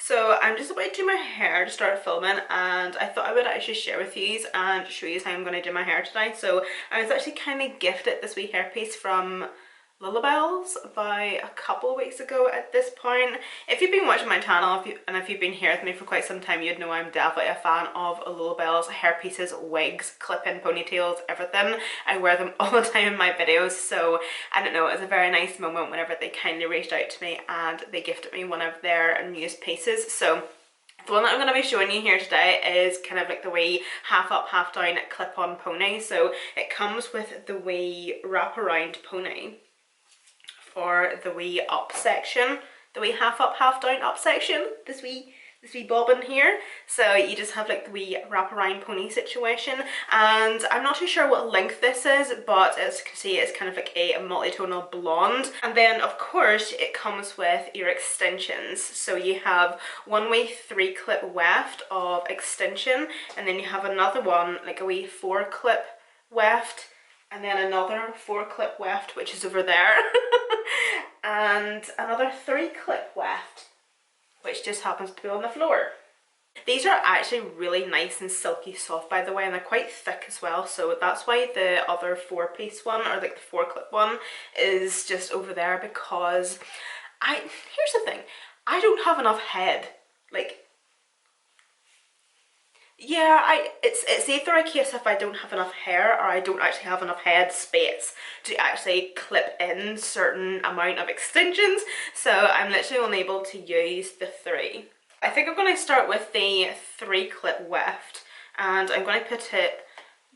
So I'm just about to do my hair to start filming, and I thought I would actually share with you and show you how I'm going to do my hair tonight. So I was actually kind of gifted this wee hairpiece from Lullabills about a couple of weeks ago at this point. If you've been watching my channel if you've been here with me for quite some time, you'd know I'm definitely a fan of Lullabills hairpieces, wigs, clip-in ponytails, everything. I wear them all the time in my videos, so I don't know, it was a very nice moment whenever they kindly reached out to me and they gifted me one of their newest pieces. So the one that I'm going to be showing you here today is kind of like the wee half up half down clip-on pony. So it comes with the wee wrap-around pony for the wee up section, the wee half up half down up section, this wee bobbin here. So you just have like the wee wrap around pony situation, and I'm not too sure what length this is, but as you can see it's kind of like a multi-tonal blonde. And then of course it comes with your extensions. So you have one wee 3-clip weft of extension, and then you have another one like a wee 4-clip weft, and then another 4-clip weft which is over there and another 3-clip weft which just happens to be on the floor. These are actually really nice and silky soft, by the way, and they're quite thick as well, so that's why the other 4-piece one, or like the 4-clip one, is just over there, because here's the thing, I don't have enough head. Like, yeah, it's either a case if I don't have enough hair or I don't actually have enough head space to actually clip in certain amount of extensions, so I'm literally unable to use the 3. I think I'm going to start with the 3-clip weft, and I'm going to put it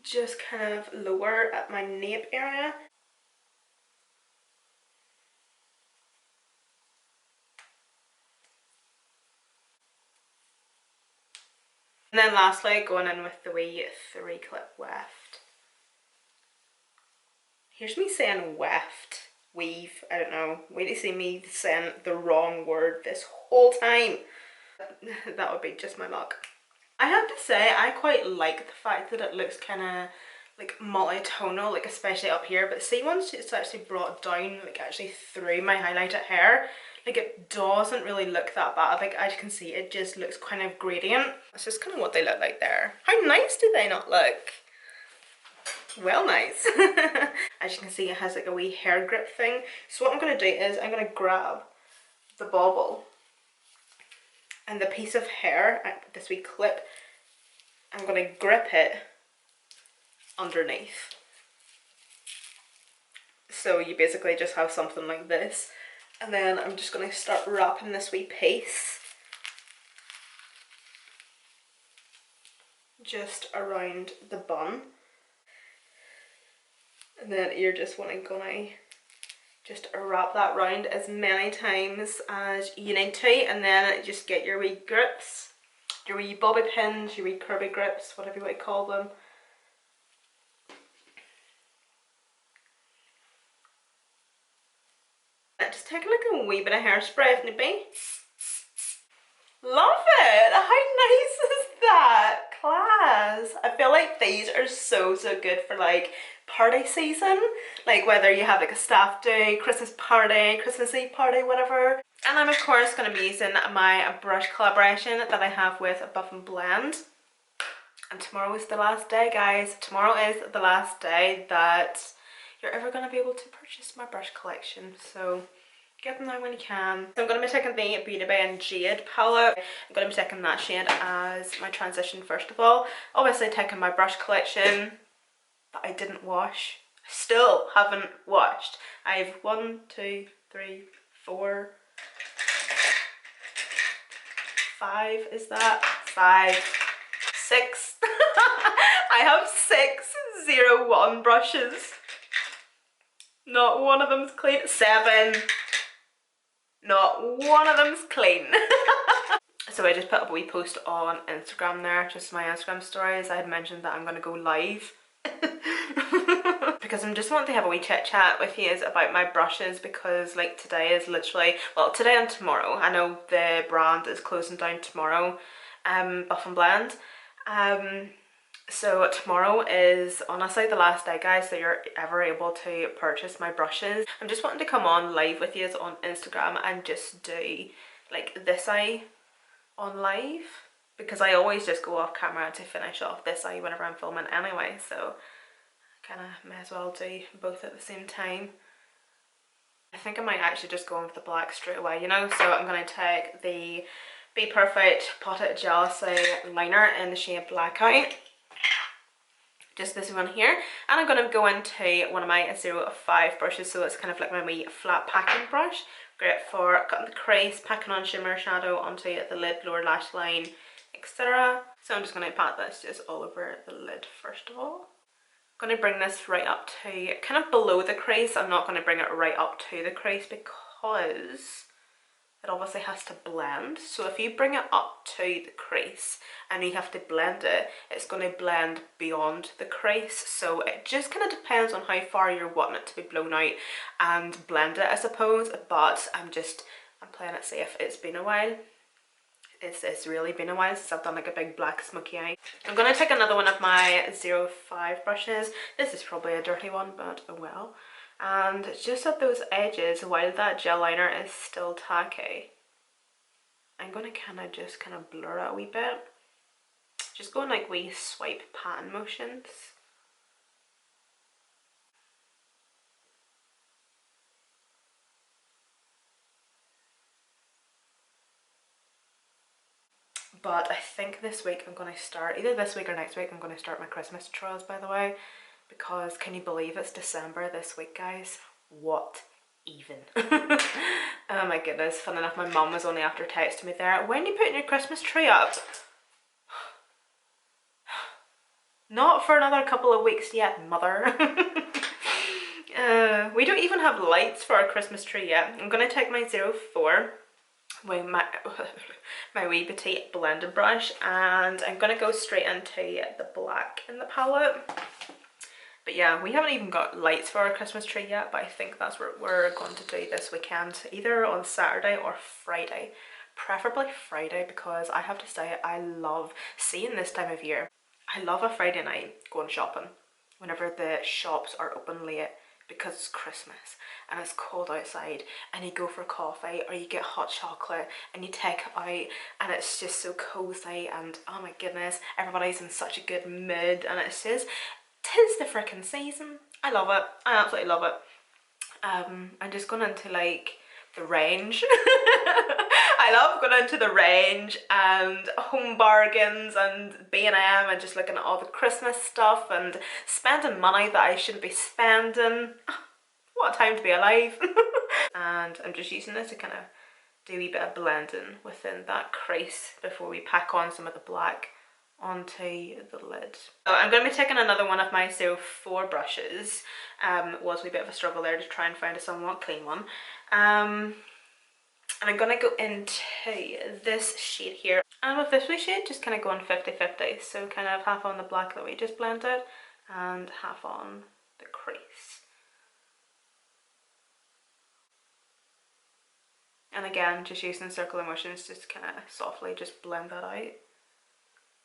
just kind of lower at my nape area. And then lastly, going in with the wee 3-clip weft. Here's me saying weft, weave, I don't know. Wait to see me saying the wrong word this whole time. That would be just my luck. I have to say, I quite like the fact that it looks kind of like multi-tonal, like especially up here. But see, once it's actually brought down, like actually through my highlighted hair, like it doesn't really look that bad. Like as you can see, it just looks kind of gradient. That's just kind of what they look like there. How nice do they not look? Well, nice. As you can see, it has like a wee hair grip thing. So what I'm going to do is I'm going to grab the bauble and the piece of hair, this wee clip, I'm going to grip it underneath. So you basically just have something like this, and then I'm just going to start wrapping this wee piece just around the bun, and then you're just going to just wrap that round as many times as you need to, and then just get your wee grips, your wee bobby pins, your wee curvy grips, whatever you want to call them. Just take like a wee bit of hairspray if need be. Love it! How nice is that? Class! I feel like these are so good for like party season, like whether you have like a staff day, Christmas party, Christmas Eve party, whatever. And I'm of course going to be using my brush collaboration that I have with Buff and Blend. And tomorrow is the last day, guys. Tomorrow is the last day that you're ever going to be able to purchase my brush collection, so get them now when you can. So I'm going to be taking the Beauty by Jade palette. I'm going to be taking that shade as my transition first of all. Obviously taking my brush collection that I didn't wash. I still haven't washed. I have 1, 2, 3, 4, 5, is that? 5, 6. I have 601 brushes. Not one of them's clean. 7. Not one of them's clean. So I just put up a wee post on Instagram there, just my Instagram stories. I had mentioned that I'm going to go live because I'm just wanting to have a wee chit chat with you about my brushes, because like today is literally, well, today and tomorrow, I know the brand is closing down tomorrow, Buff and Blend. So tomorrow is honestly the last day, guys, that you're ever able to purchase my brushes. I'm just wanting to come on live with you on Instagram and just do like this eye on live, because I always just go off camera to finish off this eye whenever I'm filming anyway, so I kind of may as well do both at the same time. I think I might actually just go in with the black straight away, you know. So I'm going to take the Be Perfect Potted Jealousy liner in the shade Black Eye, just this one here, and I'm going to go into one of my 05 brushes, so it's kind of like my wee flat packing brush, great for cutting the crease, packing on shimmer shadow onto the lid, lower lash line, etc. So I'm just going to pat this just all over the lid first of all. I'm going to bring this right up to kind of below the crease. I'm not going to bring it right up to the crease because it obviously has to blend. So if you bring it up to the crease and you have to blend it, it's going to blend beyond the crease. So it just kind of depends on how far you're wanting it to be blown out and blend it, I suppose. But I'm playing it safe. It's been a while. It's really been a while since I've done like a big black smoky eye. I'm going to take another one of my 05 brushes. This is probably a dirty one, but oh well. And just at those edges, while that gel liner is still tacky, I'm going to kind of blur it a wee bit. Just going like wee swipe pan motions. But I think this week I'm going to start, either this week or next week, I'm going to start my Christmas tutorials, by the way. Because can you believe it's December this week, guys? What even? Oh my goodness, fun enough, my mum was only after texting me there. When are you putting your Christmas tree up? Not for another couple of weeks yet, mother. We don't even have lights for our Christmas tree yet. I'm going to take my 04, my wee petite blending brush, and I'm going to go straight into the black in the palette. But yeah, we haven't even got lights for our Christmas tree yet, but I think that's what we're going to do this weekend, either on Saturday or Friday. Preferably Friday, because I have to say I love seeing this time of year. I love a Friday night going shopping whenever the shops are open late, because it's Christmas and it's cold outside, and you go for coffee or you get hot chocolate and you take it out and it's just so cozy, and oh my goodness, everybody's in such a good mood, and it's just, 'tis the frickin' season. I love it. I absolutely love it. I'm just going into like the range. I love going into the range and Home Bargains and B&M and just looking at all the Christmas stuff and spending money that I shouldn't be spending. What a time to be alive. And I'm just using this to kind of do a wee bit of blending within that crease before we pack on some of the black onto the lid. So I'm going to be taking another one of my 04 brushes. Was a wee bit of a struggle there to try and find a somewhat clean one. And I'm going to go into this shade here. And with this wee shade, just kind of going 50-50. So kind of half on the black that we just blended and half on the crease. And again, just using circular motions, just kind of softly just blend that out.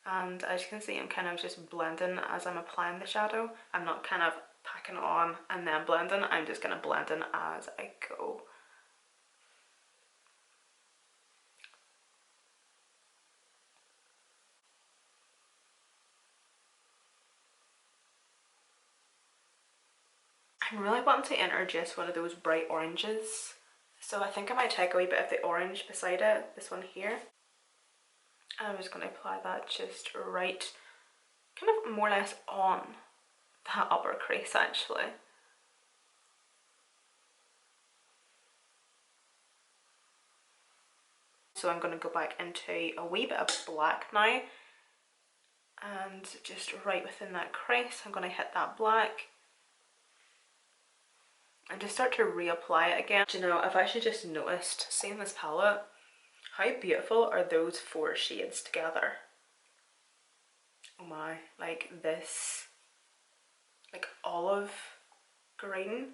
And as you can see, I'm kind of just blending as I'm applying the shadow. I'm not kind of packing it on and then blending. I'm just kind of blending as I go. I'm really wanting to introduce one of those bright oranges. So I think I might take a wee bit of the orange beside it, this one here. And I'm just going to apply that just right, kind of more or less on that upper crease actually. So I'm going to go back into a wee bit of black now. And just right within that crease, I'm going to hit that black. And just start to reapply it again. Do you know, I've actually just noticed, seeing this palette, how beautiful are those 4 shades together? Oh my, like this, like olive green.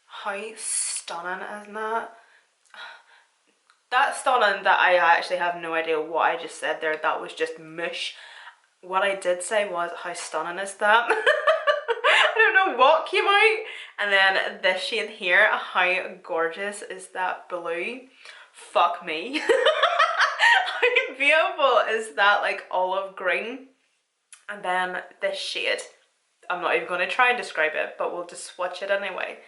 How stunning isn't that? That's stunning that I actually have no idea what I just said there. That was just mush. What I did say was, how stunning is that? I don't know what came out. And then this shade here, how gorgeous is that blue? Fuck me. How beautiful is that like olive green, and then this shade. I'm not even going to try and describe it, but we'll just swatch it anyway.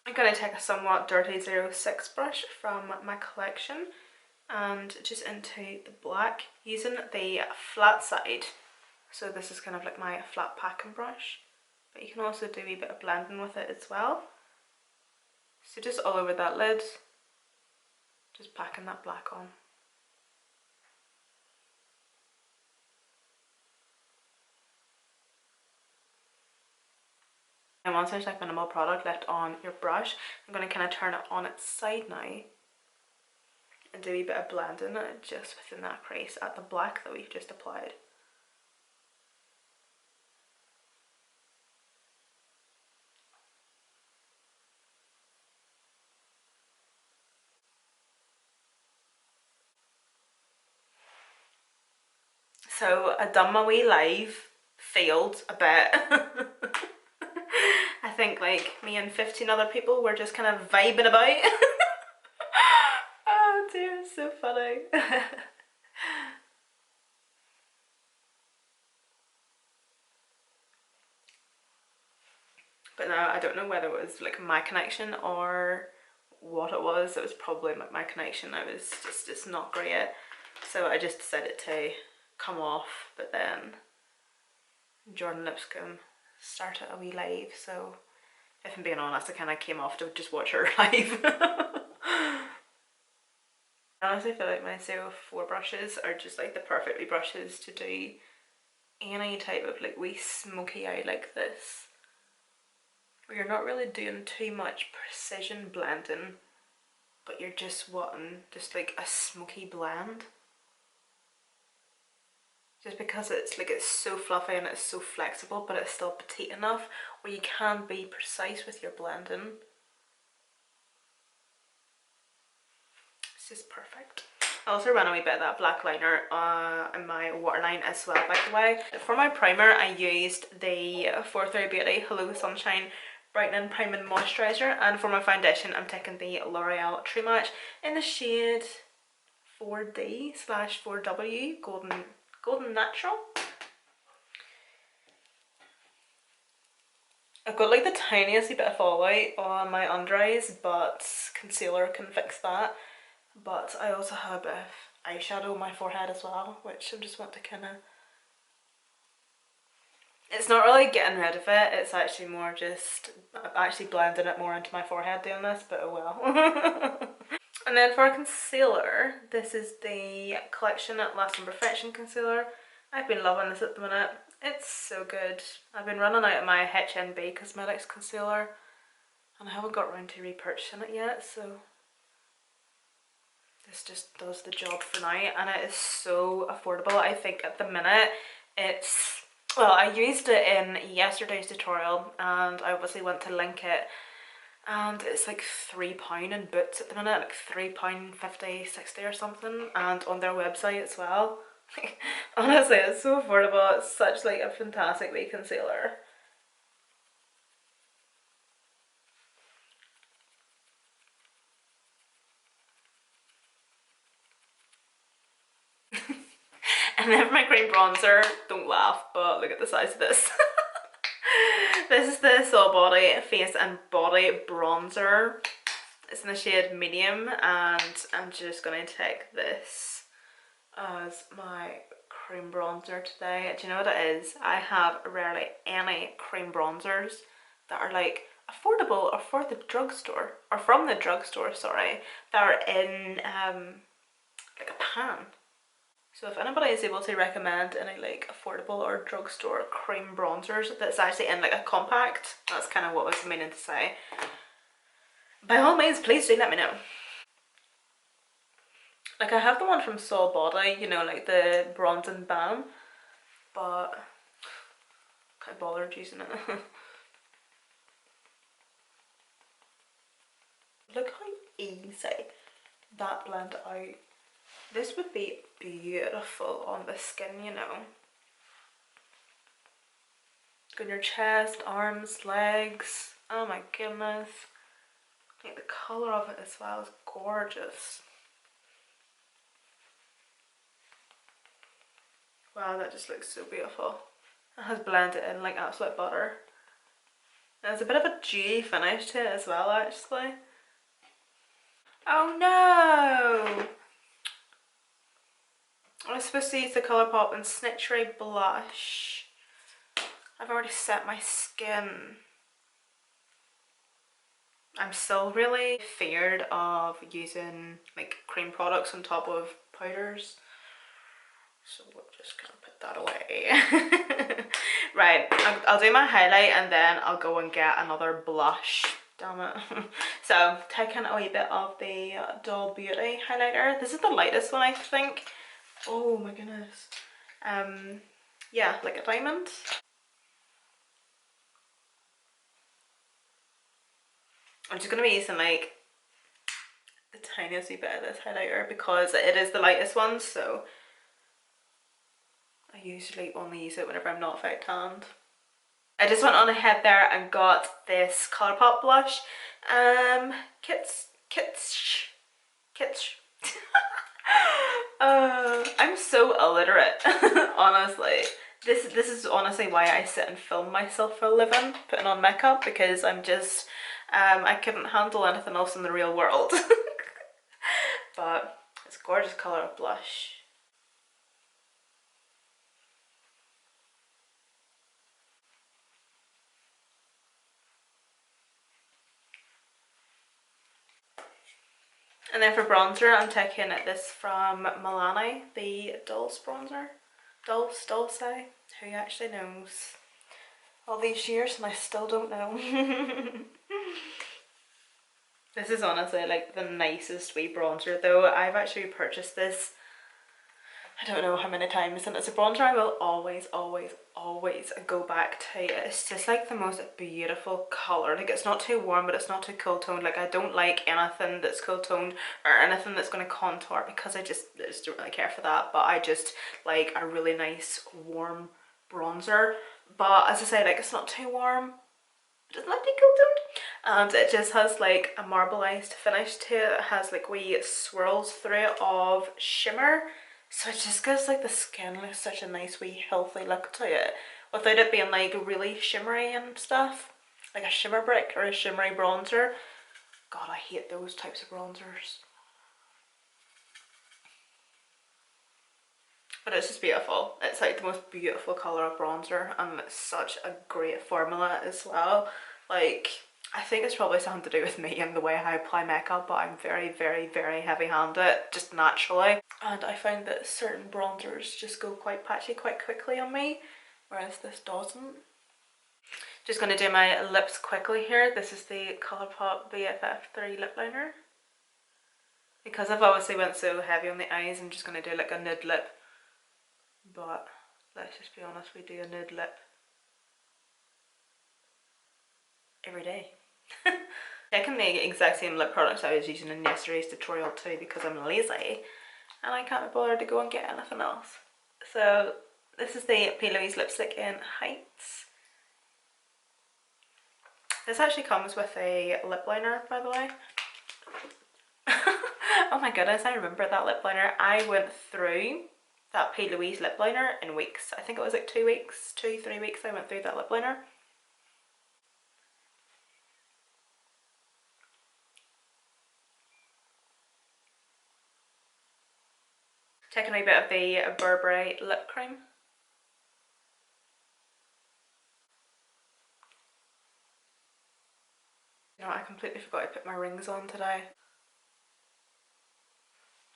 I'm going to take a somewhat dirty 06 brush from my collection and just into the black using the flat side. So this is kind of like my flat packing brush, but you can also do a wee bit of blending with it as well. So just all over that lid, just packing that black on. And once there's like minimal product left on your brush, I'm going to kind of turn it on its side now and do a wee bit of blending just within that crease at the black that we've just applied. So I done my wee live, failed a bit. I think like me and 15 other people were just kind of vibing about. Oh dear, it's so funny. But now I don't know whether it was like my connection or what it was. It was probably my connection. I was just not great. So I just decided to come off, but then Jordan Lipscomb started a wee live, so if I'm being honest, I kind of came off to just watch her live. I honestly feel like my CO4 brushes are just like the perfect wee brushes to do any type of like wee smoky eye like this, where you're not really doing too much precision blending, but you're just wanting just like a smoky blend. Just because it's like it's so fluffy and it's so flexible, but it's still petite enough where you can be precise with your blending. It's just perfect. I also ran a wee bit of that black liner in my waterline as well, by the way. For my primer, I used the 43 Beauty Hello Sunshine Brightening Priming Moisturiser, and for my foundation, I'm taking the L'Oreal True Match in the shade 4D/4W Golden Natural. I've got like the tiniest bit of fallout on my under eyes, but concealer can fix that. But I also have a bit of eyeshadow on my forehead as well, which I just want to kind of... It's not really getting rid of it, it's actually more just... I'm actually blending it more into my forehead doing this, but oh well. And then for concealer, this is the Collection at Lasting Perfection concealer. I've been loving this at the minute. It's so good. I've been running out of my HNB Cosmetics concealer and I haven't got around to repurchasing it yet, so this just does the job for now, and it is so affordable. I think at the minute it's... Well, I used it in yesterday's tutorial and I obviously went to link it, and it's like £3 in Boots at the minute, like £3.50, 60 or something, and on their website as well. Honestly, it's so affordable. It's such like a fantastic wee concealer. And then for my cream bronzer, don't laugh, but look at the size of this. This is the Soul Body Face and Body Bronzer. It's in the shade medium, and I'm just going to take this as my cream bronzer today. Do you know what it is? I have rarely any cream bronzers that are like affordable or for the drugstore, or from the drugstore, sorry, that are in like a pan. So if anybody is able to recommend any like affordable or drugstore cream bronzers that's actually in like a compact, that's kind of what I was meaning to say, by all means please do let me know. Like I have the one from Soul Body, you know, like the bronzing balm, but I can't bother using it. Look how easy that blend out. This would be beautiful on the skin, you know. Go on your chest, arms, legs. Oh my goodness. Like the colour of it as well is gorgeous. Wow, that just looks so beautiful. It has blended in like absolute butter. There's a bit of a dewy finish to it as well, actually. Oh no! I was supposed to use the Colourpop and Snitchery blush. I've already set my skin. I'm still really feared of using like cream products on top of powders. So we're just gonna put that away. Right, I'll do my highlight and then I'll go and get another blush. Damn it. So taking a wee bit of the Doll Beauty highlighter. This is the lightest one, I think. Oh my goodness. Yeah, like a diamond. I'm just gonna be using like the tiniest wee bit of this highlighter because it is the lightest one, so I usually only use it whenever I'm not fake tanned. I just went on ahead there and got this Colourpop blush. Kitsch. I'm so illiterate, honestly. This is honestly why I sit and film myself for a living, putting on makeup, because I'm just, I couldn't handle anything else in the real world. But it's a gorgeous colour of blush. And then for bronzer, I'm taking this from Milani, the Dulce bronzer. Dulce, who actually knows? All these years and I still don't know. This is honestly like the nicest wee bronzer though. I've actually purchased this I don't know how many times, and it's a bronzer I will always go back to. It's just like the most beautiful colour. Like it's not too warm but it's not too cool toned. Like I don't like anything that's cool toned or anything that's going to contour because I just don't really care for that. But I just like a really nice warm bronzer. But as I say, like it's not too warm. It doesn't like to be cool toned. And it just has like a marbleized finish to it. It has like wee swirls through it of shimmer. So it just gives like the skin like such a nice wee healthy look to it without it being like really shimmery and stuff. Like a shimmer brick or a shimmery bronzer. God, I hate those types of bronzers. But it's just beautiful. It's like the most beautiful colour of bronzer and it's such a great formula as well. Like I think it's probably something to do with me and the way I apply makeup, but I'm very heavy handed just naturally, and I find that certain bronzers just go quite patchy quite quickly on me, whereas this doesn't. Just going to do my lips quickly here. This is the Colourpop BFF3 lip liner. Because I've obviously went so heavy on the eyes, I'm just going to do like a nude lip, but let's just be honest, we do a nude lip every day. Taking the exact same lip products I was using in yesterday's tutorial too because I'm lazy and I can't be bothered to go and get anything else. So this is the P. Louise lipstick in Heights. This actually comes with a lip liner, by the way. Oh my goodness, I remember that lip liner. I went through that P. Louise lip liner in weeks. I think it was like 2 weeks, 2-3 weeks I went through that lip liner. Taking a bit of the Burberry lip cream. You know, I completely forgot to put my rings on today.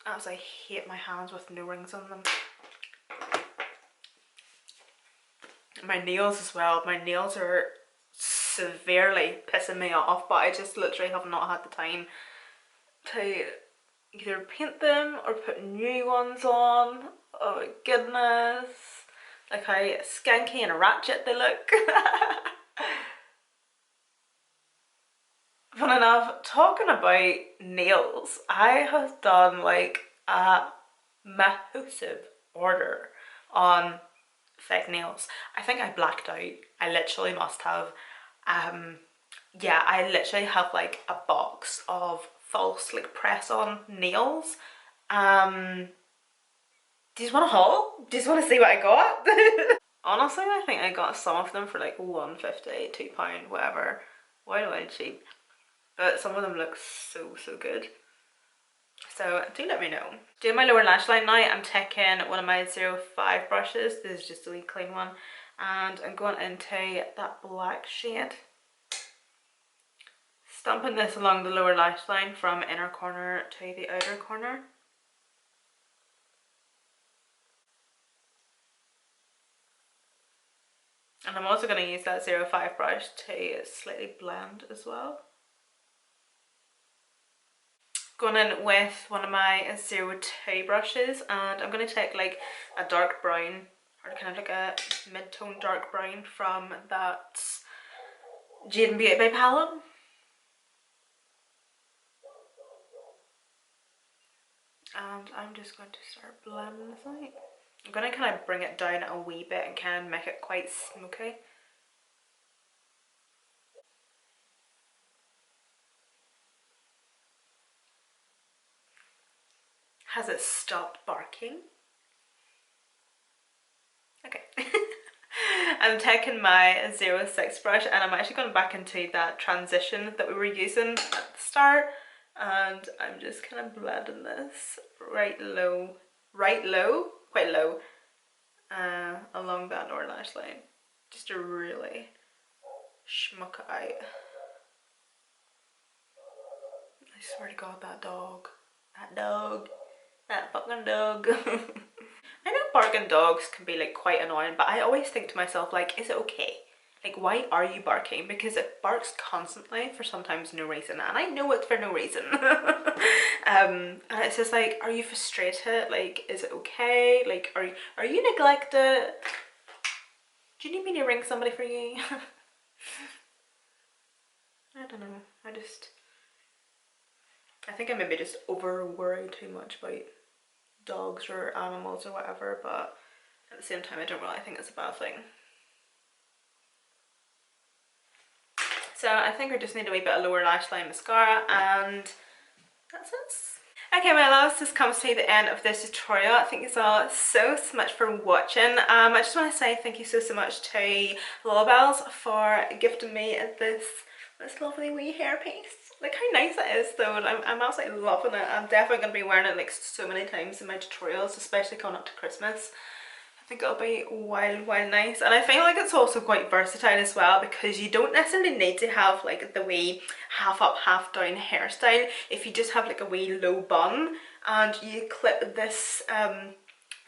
As I hate my hands with no rings on them. My nails as well. My nails are severely pissing me off, but I just literally have not had the time to either paint them or put new ones on. Oh my goodness. Like how skanky and ratchet they look. Fun enough, talking about nails, I have done like a massive order on fake nails. I think I blacked out. I literally must have. Yeah, I literally have like a box of false like press-on nails. Do you want a haul? Do you want to see what I got? Honestly, I think I got some of them for like £1.50, £2, whatever. Why cheap? But some of them look so good. So do let me know. Doing my lower lash line now, I'm taking one of my 05 brushes. This is just a wee clean one. And I'm going into that black shade. Stamping this along the lower lash line from inner corner to the outer corner. And I'm also going to use that 05 brush to slightly blend as well. Going in with one of my 02 brushes, and I'm going to take like a dark brown, or kind of like a mid-tone dark brown from that Jade and Beauty by palette. And I'm just going to start blending this out. I'm going to kind of bring it down a wee bit and kind of make it quite smoky. Has it stopped barking? Okay. I'm taking my 06 brush and I'm actually going back into that transition that we were using at the start, and I'm just kind of blending this quite low, along that lower lash line, just to really schmuck it out. I swear to God, that fucking dog. I know barking dogs can be like quite annoying, but I always think to myself, like, is it okay? Like, why are you barking? Because it barks constantly for sometimes no reason, and I know it's for no reason. And it's just like, are you frustrated? Like, is it okay? Like, are you neglected? Do you need me to ring somebody for you? I don't know. I think I maybe just over worry too much about dogs or animals or whatever, but at the same time I don't really think it's a bad thing. So I think we just need a wee bit of lower lash line mascara, and that's it. Okay, my loves, this comes to the end of this tutorial. Thank you all so much for watching. I just want to say thank you so much to Lullabies for gifting me this lovely wee hairpiece. Like how nice it is though. I'm absolutely loving it. I'm definitely going to be wearing it like so many times in my tutorials, especially coming up to Christmas. I think it'll be wild nice, and I feel like it's also quite versatile as well, because you don't necessarily need to have like the wee half up half down hairstyle. If you just have like a wee low bun and you clip this or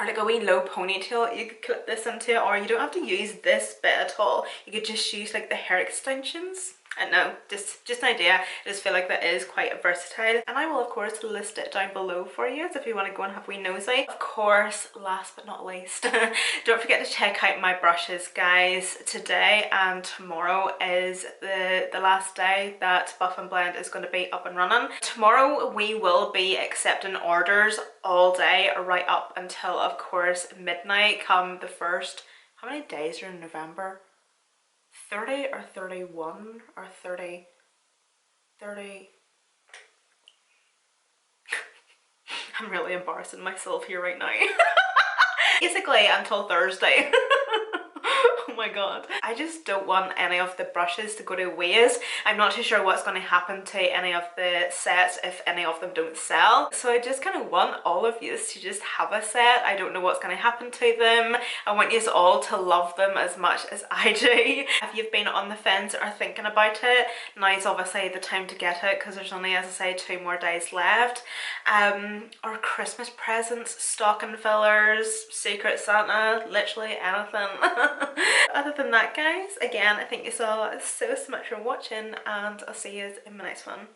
like a wee low ponytail, you could clip this into it, or you don't have to use this bit at all. You could just use like the hair extensions. I don't know, just an idea. I just feel like that is quite versatile, and I will of course list it down below for you, so if you want to go and have a wee nosy. Of course, last but not least, don't forget to check out my brushes, guys. Today and tomorrow is the last day that Buff and Blend is going to be up and running. Tomorrow we will be accepting orders all day right up until of course midnight come the first, how many days are in November? 30 or 31 or 30. I'm really embarrassing myself here right now. Basically until Thursday. Oh my god. I just don't want any of the brushes to go to waste. I'm not too sure what's going to happen to any of the sets if any of them don't sell. So I just kind of want all of you to just have a set. I don't know what's going to happen to them. I want you all to love them as much as I do. If you've been on the fence or thinking about it, now's obviously the time to get it, because there's only, as I say, 2 more days left. Or Christmas presents, stocking fillers, Secret Santa, literally anything. Other than that, guys, again, I thank you all so much for watching, and I'll see you in my next one.